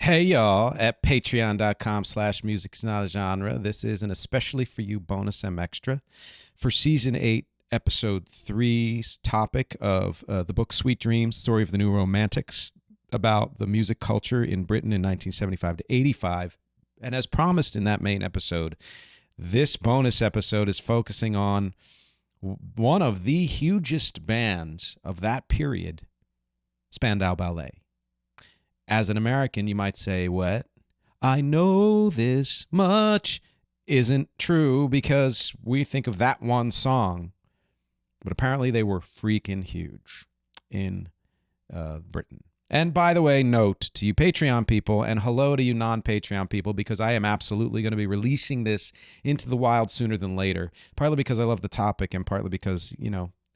Hey y'all, at patreon.com/music is not a genre. This is an especially for you bonus extra for season 8, episode 3's topic of the book Sweet Dreams, Story of the New Romantics, about the music culture in Britain in 1975 to 85. And as promised in that main episode, this bonus episode is focusing on one of the hugest bands of that period, Spandau Ballet. As an American, you might say, what? I know this much isn't true because we think of that one song. But apparently they were freaking huge in Britain. And by the way, note to you Patreon people and hello to you non-Patreon people, because I am absolutely going to be releasing this into the wild sooner than later, partly because I love the topic and partly because,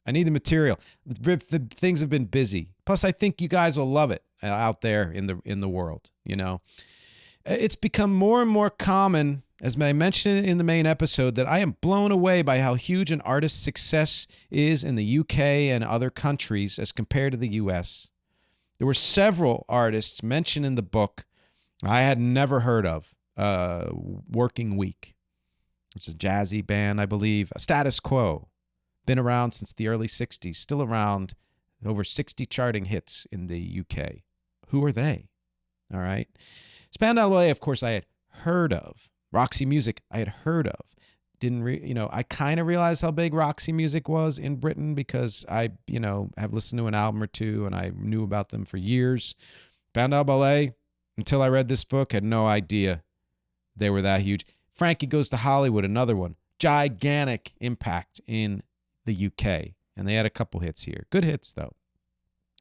I need the material. The things have been busy. Plus, I think you guys will love it out there in the world. It's become more and more common, as I mentioned in the main episode, that I am blown away by how huge an artist's success is in the UK and other countries as compared to the US. There were several artists mentioned in the book I had never heard of. Working Week, which is a jazzy band, I believe. Status Quo. Been around since the early 60s, still around, over 60 charting hits in the UK. Who are they? All right. Spandau Ballet, of course, I had heard of. Roxy Music, I had heard of. I kind of realized how big Roxy Music was in Britain because I, have listened to an album or two and I knew about them for years. Spandau Ballet, until I read this book, had no idea they were that huge. Frankie Goes to Hollywood, another one. Gigantic impact in the UK. And they had a couple hits here. Good hits, though.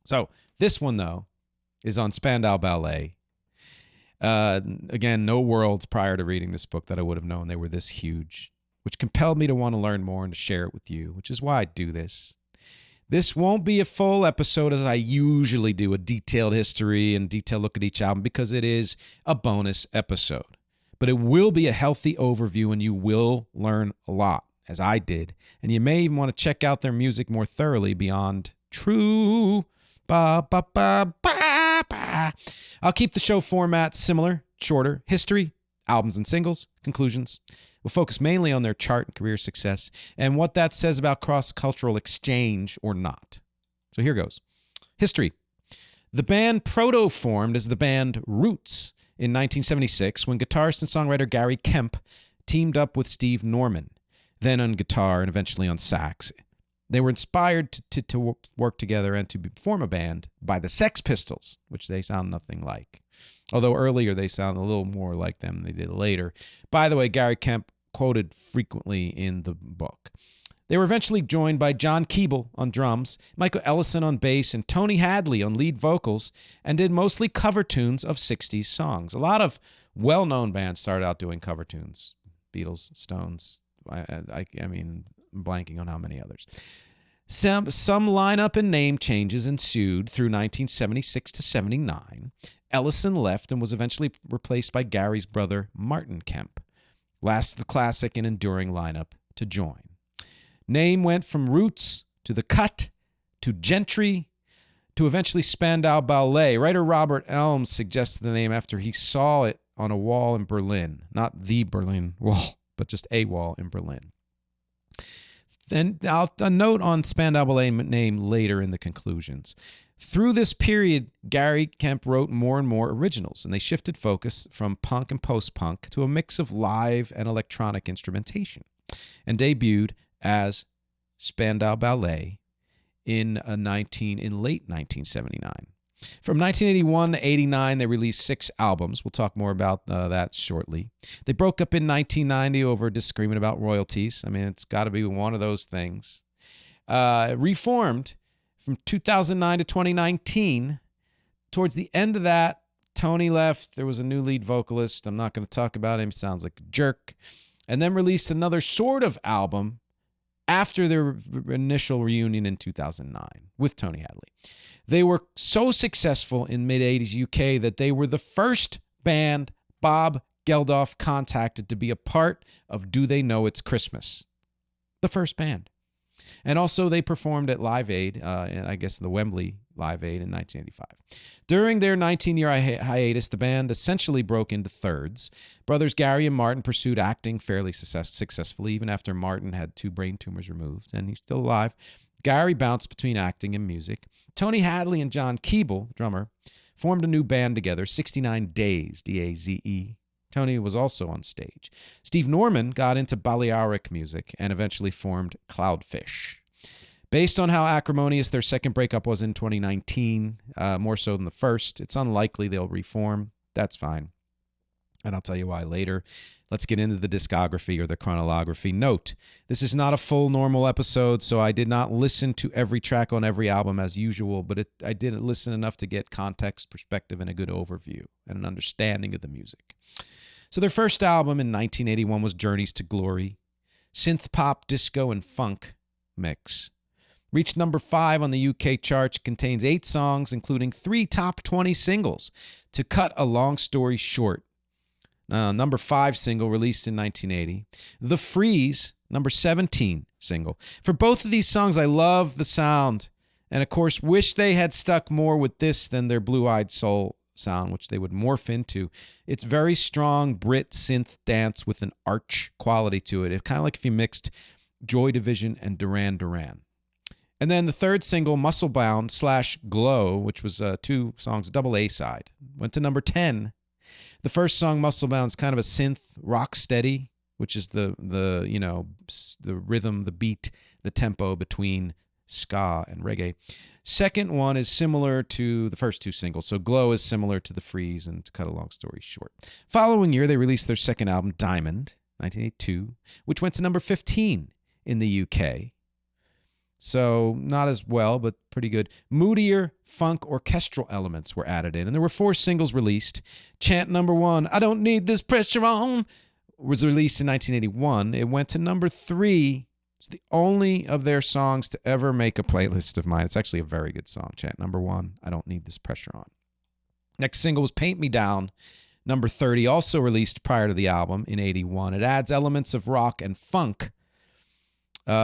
So this one, though, is on Spandau Ballet. Again, no world prior to reading this book that I would have known they were this huge, which compelled me to want to learn more and to share it with you, which is why I do this. This won't be a full episode as I usually do, a detailed history and detailed look at each album, because it is a bonus episode. But it will be a healthy overview, and you will learn a lot, as I did. And you may even want to check out their music more thoroughly beyond True. Ba, ba, ba, ba, ba. I'll keep the show format similar, shorter. History, albums and singles, conclusions. We'll focus mainly on their chart and career success and what that says about cross-cultural exchange or not. So here goes. History. The band proto-formed as the band Roots in 1976 when guitarist and songwriter Gary Kemp teamed up with Steve Norman, then on guitar and eventually on sax. They were inspired to work together and to form a band by the Sex Pistols, which they sound nothing like. Although earlier they sound a little more like them than they did later. By the way, Gary Kemp quoted frequently in the book. They were eventually joined by John Keeble on drums, Michael Ellison on bass, and Tony Hadley on lead vocals, and did mostly cover tunes of 60s songs. A lot of well-known bands started out doing cover tunes. Beatles, Stones, I mean, I'm blanking on how many others. Some lineup and name changes ensued through 1976 to 79. Ellison left and was eventually replaced by Gary's brother, Martin Kemp. Last, the classic and enduring lineup to join. Name went from Roots to The Cut to Gentry to eventually Spandau Ballet. Writer Robert Elms suggested the name after he saw it on a wall in Berlin. Not the Berlin Wall, but just a wall in Berlin. Then a note on Spandau Ballet name later in the conclusions. Through this period, Gary Kemp wrote more and more originals, and they shifted focus from punk and post-punk to a mix of live and electronic instrumentation, and debuted as Spandau Ballet in late 1979. From 1981 to 89, they released 6 albums. We'll talk more about that shortly. They broke up in 1990 over a disagreement about royalties. I mean, it's got to be one of those things. Reformed from 2009 to 2019. Towards the end of that, Tony left. There was a new lead vocalist. I'm not going to talk about him. Sounds like a jerk. And then released another sort of album after their initial reunion in 2009 with Tony Hadley. They were so successful in mid-80s UK that they were the first band Bob Geldof contacted to be a part of Do They Know It's Christmas. The first band. And also they performed at Live Aid, I guess the Wembley Live Aid in 1985. During their 19-year hiatus, the band essentially broke into thirds. Brothers Gary and Martin pursued acting fairly successfully, even after Martin had 2 brain tumors removed, and he's still alive. Gary bounced between acting and music. Tony Hadley and John Keeble, the drummer, formed a new band together, 69 Days, D-A-Z-E. Tony was also on stage. Steve Norman got into Balearic music and eventually formed Cloudfish. Based on how acrimonious their second breakup was in 2019, more so than the first, it's unlikely they'll reform. That's fine. And I'll tell you why later. Let's get into the discography or the chronology. Note, this is not a full normal episode, so I did not listen to every track on every album as usual, but I did listen enough to get context, perspective, and a good overview and an understanding of the music. So their first album in 1981 was Journeys to Glory, synth pop, disco, and funk mix. Reached number 5 on the UK charts, contains 8 songs, including 3 top 20 singles. To cut a long story short, number 5 single released in 1980. The Freeze, number 17 single. For both of these songs, I love the sound, and of course, wish they had stuck more with this than their Blue-Eyed Soul sound, which they would morph into. It's very strong Brit synth dance with an arch quality to it. It's kind of like if you mixed Joy Division and Duran Duran. And then the third single, Musclebound / Glow, which was 2 songs, double A side, went to number 10. The first song, Musclebound, is kind of a synth rock steady, which is the rhythm, the beat, the tempo between ska and reggae. Second one is similar to the first 2 singles. So Glow is similar to The Freeze, and to cut a long story short. Following year, they released their second album, Diamond, 1982, which went to number 15 in the UK. So not as well, but pretty good. Moodier funk orchestral elements were added in, and there were 4 singles released. Chant number 1, I Don't Need This Pressure On, was released in 1981. It went to number 3. It's the only of their songs to ever make a playlist of mine. It's actually a very good song. Chant number 1, I Don't Need This Pressure On. Next single was Paint Me Down, number 30, also released prior to the album in 81. It adds elements of rock and funk.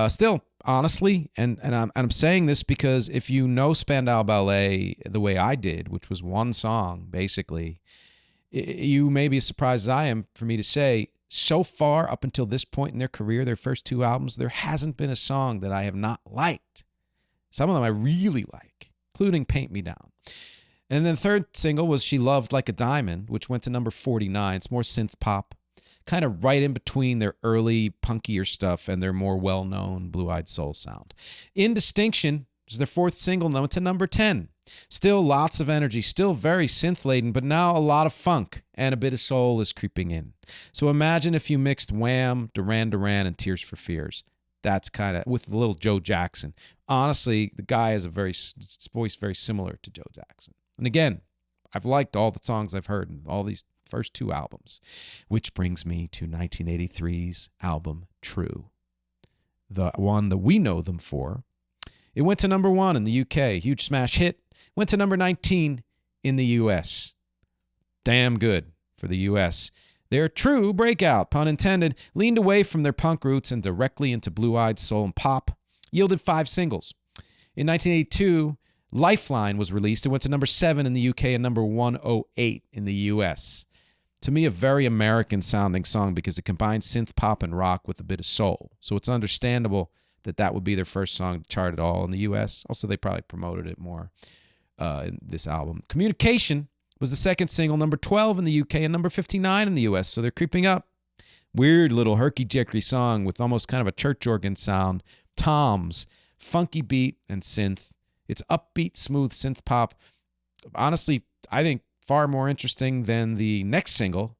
Still, honestly, and I'm saying this because if you know Spandau Ballet the way I did, which was 1 song, basically, you may be as surprised as I am for me to say, so far up until this point in their career, their first 2 albums, there hasn't been a song that I have not liked. Some of them I really like, including Paint Me Down. And then the third single was She Loved Like a Diamond, which went to number 49. It's more synth pop, kind of right in between their early punkier stuff and their more well-known Blue-Eyed Soul sound. In Distinction is their 4th single, went to number 10. Still lots of energy, still very synth-laden, but now a lot of funk and a bit of soul is creeping in. So imagine if you mixed Wham, Duran Duran, and Tears for Fears. That's kind of, with a little Joe Jackson. Honestly, the guy has a voice very similar to Joe Jackson. And again, I've liked all the songs I've heard in all these first 2 albums, which brings me to 1983's album, True. The one that we know them for. It went to number 1 in the UK, huge smash hit. Went to number 19 in the US. Damn good for the US. Their true breakout, pun intended, leaned away from their punk roots and directly into blue-eyed soul and pop, yielded 5 singles. In 1982, Lifeline was released. It went to number 7 in the UK and number 108 in the US. To me, a very American-sounding song because it combines synth pop and rock with a bit of soul. So it's understandable that would be their first song to chart at all in the US. Also, they probably promoted it more in this album. Communication was the second single, number 12 in the UK and number 59 in the US, so they're creeping up. Weird little herky-jerky song with almost kind of a church organ sound. Toms, funky beat and synth. It's upbeat, smooth synth pop. Honestly, I think far more interesting than the next single,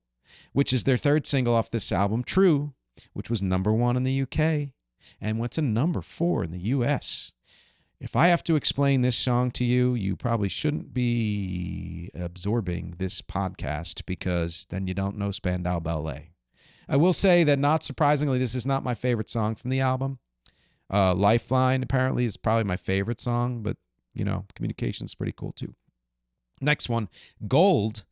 which is their 3rd single off this album, True, which was number 1 in the UK and went to number 4 in the US. If I have to explain this song to you, you probably shouldn't be absorbing this podcast because then you don't know Spandau Ballet. I will say that not surprisingly, this is not my favorite song from the album. Lifeline apparently is probably my favorite song, but Communication's pretty cool too. Next one, Gold,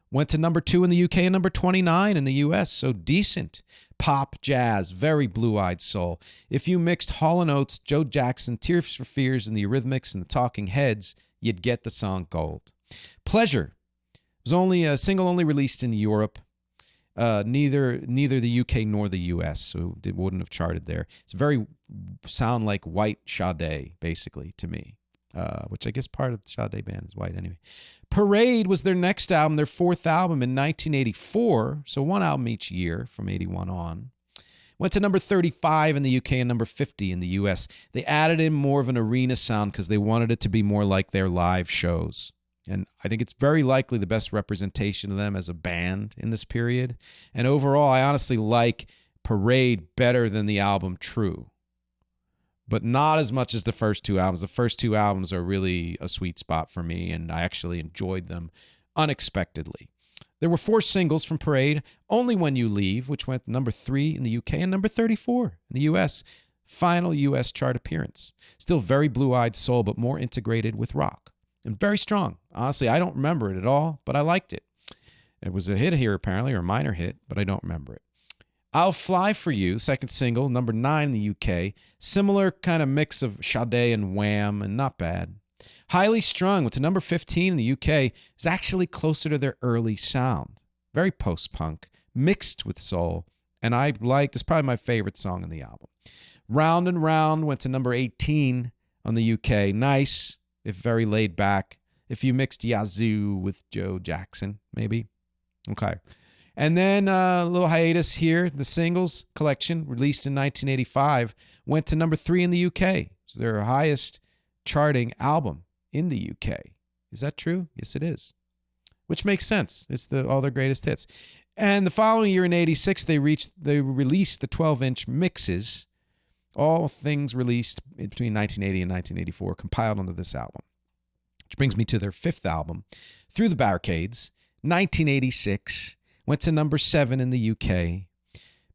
Went to number 2 in the UK and number 29 in the US, so decent. Pop, jazz, very blue-eyed soul. If you mixed Hall & Oates, Joe Jackson, Tears for Fears, and the Eurythmics and the Talking Heads, you'd get the song gold. Pleasure was only a single only released in Europe. Neither the UK nor the US, so it wouldn't have charted there. It's very sound like white Sade, basically, to me. Which I guess part of the Sade band is white anyway. Parade was their next album, their 4th album in 1984, so one album each year from 81 on. Went to number 35 in the UK and number 50 in the US. They added in more of an arena sound because they wanted it to be more like their live shows. And I think it's very likely the best representation of them as a band in this period. And overall, I honestly like Parade better than the album True, but not as much as the first 2 albums. The first 2 albums are really a sweet spot for me, and I actually enjoyed them unexpectedly. There were 4 singles from Parade, Only When You Leave, which went number 3 in the UK and number 34 in the US. Final US chart appearance. Still very blue-eyed soul, but more integrated with rock. And very strong. Honestly, I don't remember it at all, but I liked it. It was a hit here, apparently, or a minor hit, but I don't remember it. I'll Fly For You, second single, number 9 in the UK. Similar kind of mix of Sade and Wham, and not bad. Highly Strung, went to number 15 in the UK, is actually closer to their early sound. Very post-punk, mixed with soul, and it's probably my favorite song on the album. Round and Round went to number 18 on the UK. Nice, if very laid back. If you mixed Yazoo with Joe Jackson, maybe. Okay. And then a little hiatus here. The Singles collection, released in 1985, went to number 3 in the UK. It's their highest charting album in the UK. Is that true? Yes, it is. Which makes sense. It's all their greatest hits. And the following year in 86, they released the 12-inch mixes, all things released between 1980 and 1984, compiled onto this album. Which brings me to their 5th album, Through the Barricades, 1986. Went to number 7 in the UK.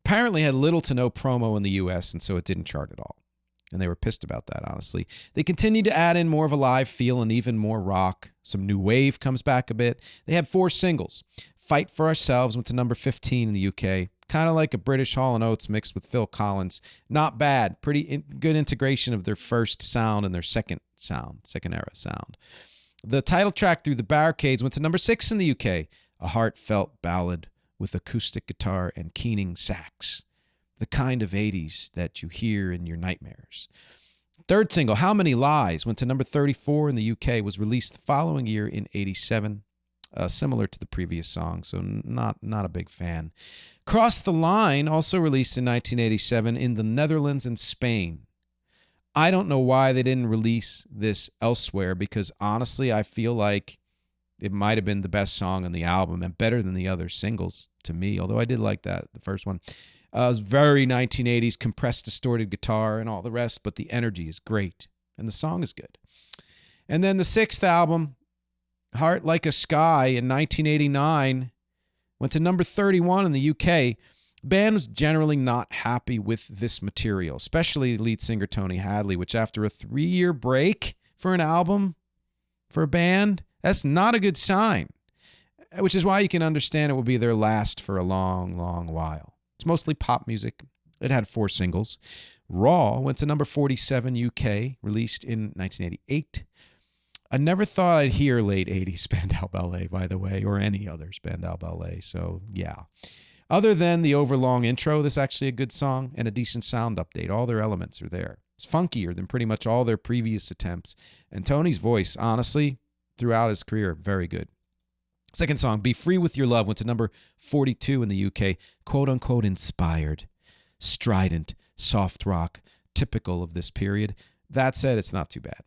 Apparently had little to no promo in the US, and so it didn't chart at all. And they were pissed about that, honestly. They continued to add in more of a live feel and even more rock. Some new wave comes back a bit. They had 4 singles. Fight for Ourselves went to number 15 in the UK. Kind of like a British Hall & Oates mixed with Phil Collins. Not bad. Pretty good integration of their first sound and their second era sound. The title track, Through the Barricades, went to number 6 in the UK. A heartfelt ballad with acoustic guitar and keening sax. The kind of 80s that you hear in your nightmares. 3rd single, How Many Lies, went to number 34 in the UK, was released the following year in 87. Similar to the previous song, so not a big fan. Cross the Line, also released in 1987 in the Netherlands and Spain. I don't know why they didn't release this elsewhere, because honestly, I feel like it might have been the best song on the album and better than the other singles to me, although I did like that, the first one. It was very 1980s, compressed, distorted guitar and all the rest, but the energy is great, and the song is good. And then the 6th album, Heart Like a Sky, in 1989, went to number 31 in the UK. The band was generally not happy with this material, especially lead singer Tony Hadley, which after a 3-year break for an album, for a band, that's not a good sign, which is why you can understand it will be their last for a long, long while. It's mostly pop music. It had 4 singles. Raw went to number 47 UK, released in 1988. I never thought I'd hear late 80s Spandau Ballet, by the way, or any other Spandau Ballet, so yeah. Other than the overlong intro, this is actually a good song and a decent sound update. All their elements are there. It's funkier than pretty much all their previous attempts. And Tony's voice, honestly, throughout his career, very good. Second song, Be Free With Your Love, went to number 42 in the UK. Quote-unquote inspired, strident, soft rock, typical of this period. That said, it's not too bad.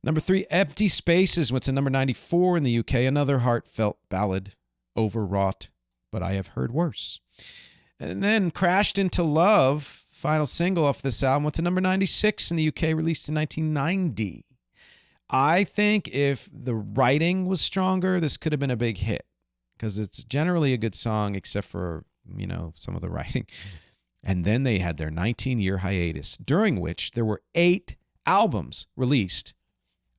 Number 3, Empty Spaces, went to number 94 in the UK. Another heartfelt ballad, overwrought, but I have heard worse. And then Crashed Into Love, final single off this album, went to number 96 in the UK, released in 1990. I think if the writing was stronger, this could have been a big hit, because it's generally a good song except for, some of the writing. And then they had their 19-year hiatus, during which there were 8 albums released.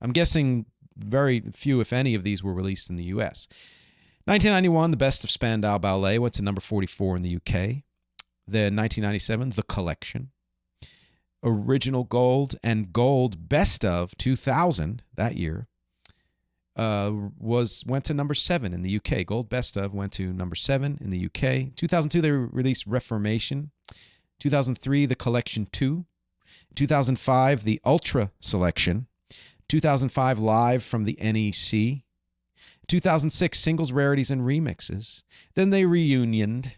I'm guessing very few, if any, of these were released in the U.S. 1991, The Best of Spandau Ballet went to number 44 in the UK. Then 1997, The Collection. Original Gold and Gold Best of 2000 that year went to number 7 in the UK. Gold Best of went to number 7 in the UK. 2002, they released Reformation. 2003, The Collection 2. 2005, The Ultra Selection. 2005, Live from the NEC. 2006, Singles, Rarities, and Remixes. Then they reunioned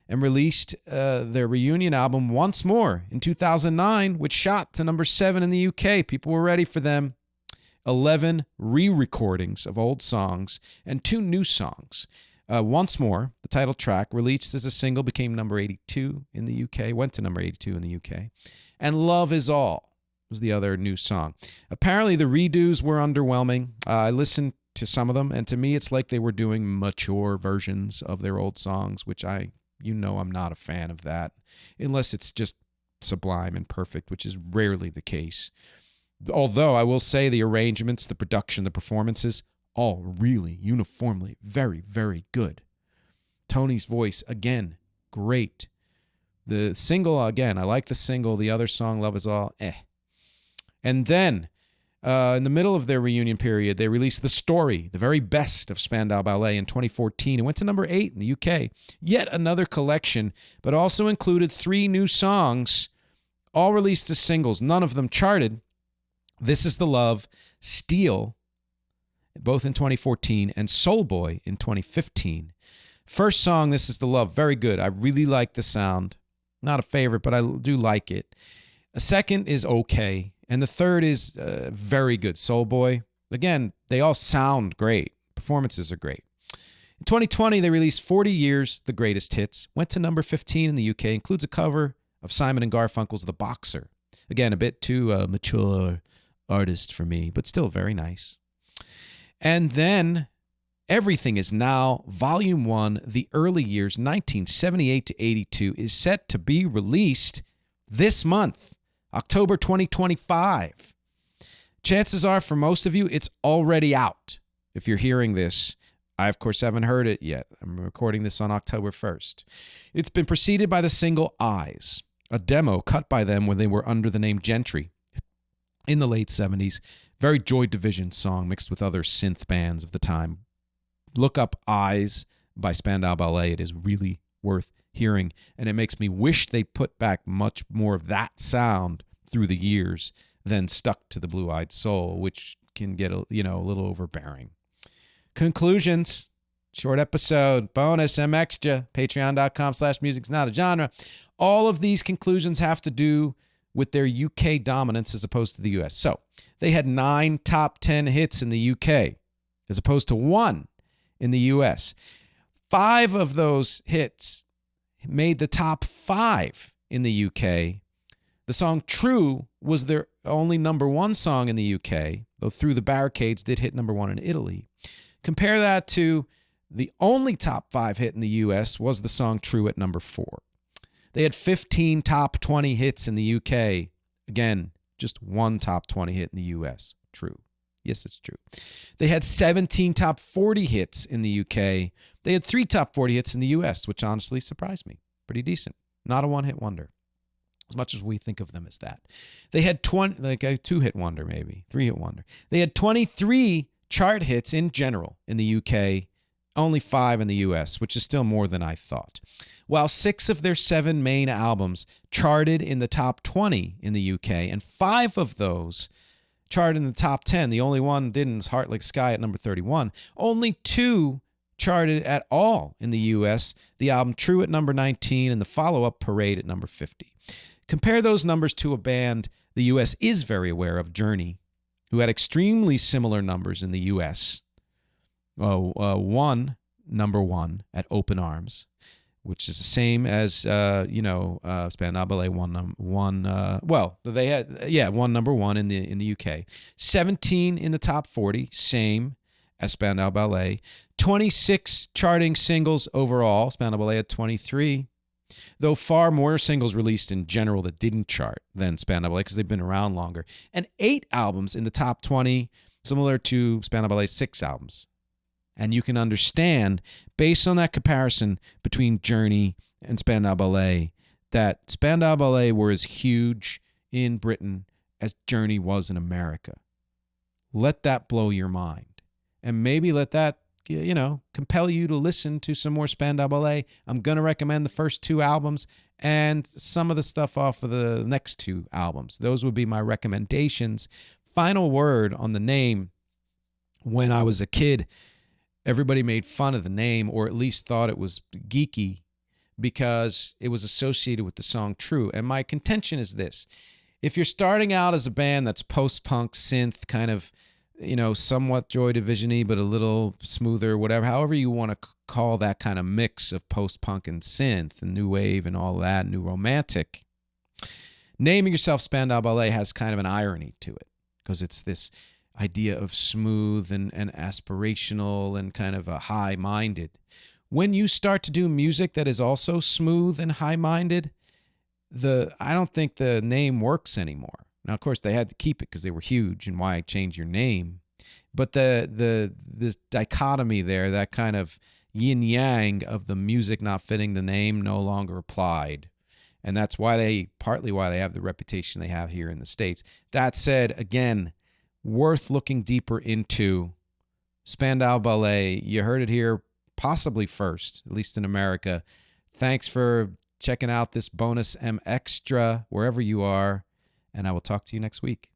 and released their reunion album once more in 2009, which shot to number 7 in the UK. People were ready for them. 11 re-recordings of old songs and 2 new songs. Once More, the title track, released as a single, became number 82 in the UK, went to number 82 in the UK. And Love Is All was the other new song. Apparently, the redos were underwhelming. I listened to some of them, and to me, it's like they were doing mature versions of their old songs, which I'm not a fan of that, unless it's just sublime and perfect, which is rarely the case. Although I will say the arrangements, the production, the performances, all really uniformly very, very good. Tony's voice, again, great. The single, again, I like the single. The other song, Love Is All, And then, in the middle of their reunion period, they released The Story, the very best of Spandau Ballet in 2014. It went to number 8 in the UK. Yet another collection, but also included 3 new songs, all released as singles. None of them charted. This Is the Love, Steel, both in 2014, and Soul Boy in 2015. First song, This Is the Love, very good. I really like the sound. Not a favorite, but I do like it. A second is okay. And the third is very good. Soul Boy. Again, they all sound great. Performances are great. In 2020, they released 40 Years, The Greatest Hits. Went to number 15 in the UK. Includes a cover of Simon & Garfunkel's The Boxer. Again, a bit too mature artist for me, but still very nice. And then Everything Is Now, Volume 1, The Early Years, 1978 to 82, is set to be released this month. October 2025. Chances are, for most of you, it's already out. If you're hearing this, I, of course, haven't heard it yet. I'm recording this on October 1st. It's been preceded by the single Eyes, a demo cut by them when they were under the name Gentry in the late 70s. Very Joy Division song mixed with other synth bands of the time. Look up Eyes by Spandau Ballet. It is really worth hearing, and it makes me wish they'd put back much more of that sound through the years than stuck to the Blue-Eyed Soul, which can get a little overbearing. Conclusions. Short episode. Bonus MXTRA. Patreon.com/music's not a genre. All of these conclusions have to do with their UK dominance as opposed to the US. So they had 9 top 10 hits in the UK as opposed to 1 in the US. 5 of those hits made the top 5 in the UK. The song True was their only number 1 song in the UK, though Through the Barricades did hit number 1 in Italy. Compare that to the only top 5 hit in the US was the song True at number 4. They had 15 top 20 hits in the UK. Again, just 1 top 20 hit in the US. True. Yes, it's true. They had 17 top 40 hits in the UK. They had 3 top 40 hits in the US, which honestly surprised me. Pretty decent. Not a one-hit wonder, as much as we think of them as that. They had 20, like a 2-hit wonder maybe, 3-hit wonder. They had 23 chart hits in general in the UK, only 5 in the US, which is still more than I thought. While 6 of their 7 main albums charted in the top 20 in the UK, and 5 of those charted in the top 10. The only one didn't was Heart Like Sky at number 31. Only 2 charted at all in the US. The album True at number 19 and the follow-up Parade at number 50. Compare those numbers to a band the US is very aware of, Journey, who had extremely similar numbers in the US. One, number 1 at Open Arms, which is the same as, Spandau Ballet, one number 1 in the UK. 17 in the top 40, same as Spandau Ballet. 26 charting singles overall. Spandau Ballet had 23, though far more singles released in general that didn't chart than Spandau Ballet because they've been around longer. And 8 albums in the top 20, similar to Spandau Ballet's 6 albums. And you can understand, based on that comparison between Journey and Spandau Ballet, that Spandau Ballet were as huge in Britain as Journey was in America. Let that blow your mind. And maybe let that, compel you to listen to some more Spandau Ballet. I'm going to recommend the first 2 albums and some of the stuff off of the next 2 albums. Those would be my recommendations. Final word on the name. When I was a kid, everybody made fun of the name, or at least thought it was geeky, because it was associated with the song True. And my contention is this. If you're starting out as a band that's post-punk, synth, kind of, somewhat Joy Division-y, but a little smoother, whatever, however you want to call that kind of mix of post-punk and synth and new wave and all that, new romantic, naming yourself Spandau Ballet has kind of an irony to it, because it's this idea of smooth and aspirational and kind of a high-minded. When you start to do music that is also smooth and high-minded, I don't think the name works anymore. Now, of course, they had to keep it because they were huge, and why change your name? But this dichotomy there, that kind of yin-yang of the music not fitting the name, no longer applied. And that's partly why they have the reputation they have here in the States. That said, again, worth looking deeper into. Spandau Ballet, you heard it here possibly first, at least in America. Thanks for checking out this bonus MxTRA wherever you are, and I will talk to you next week.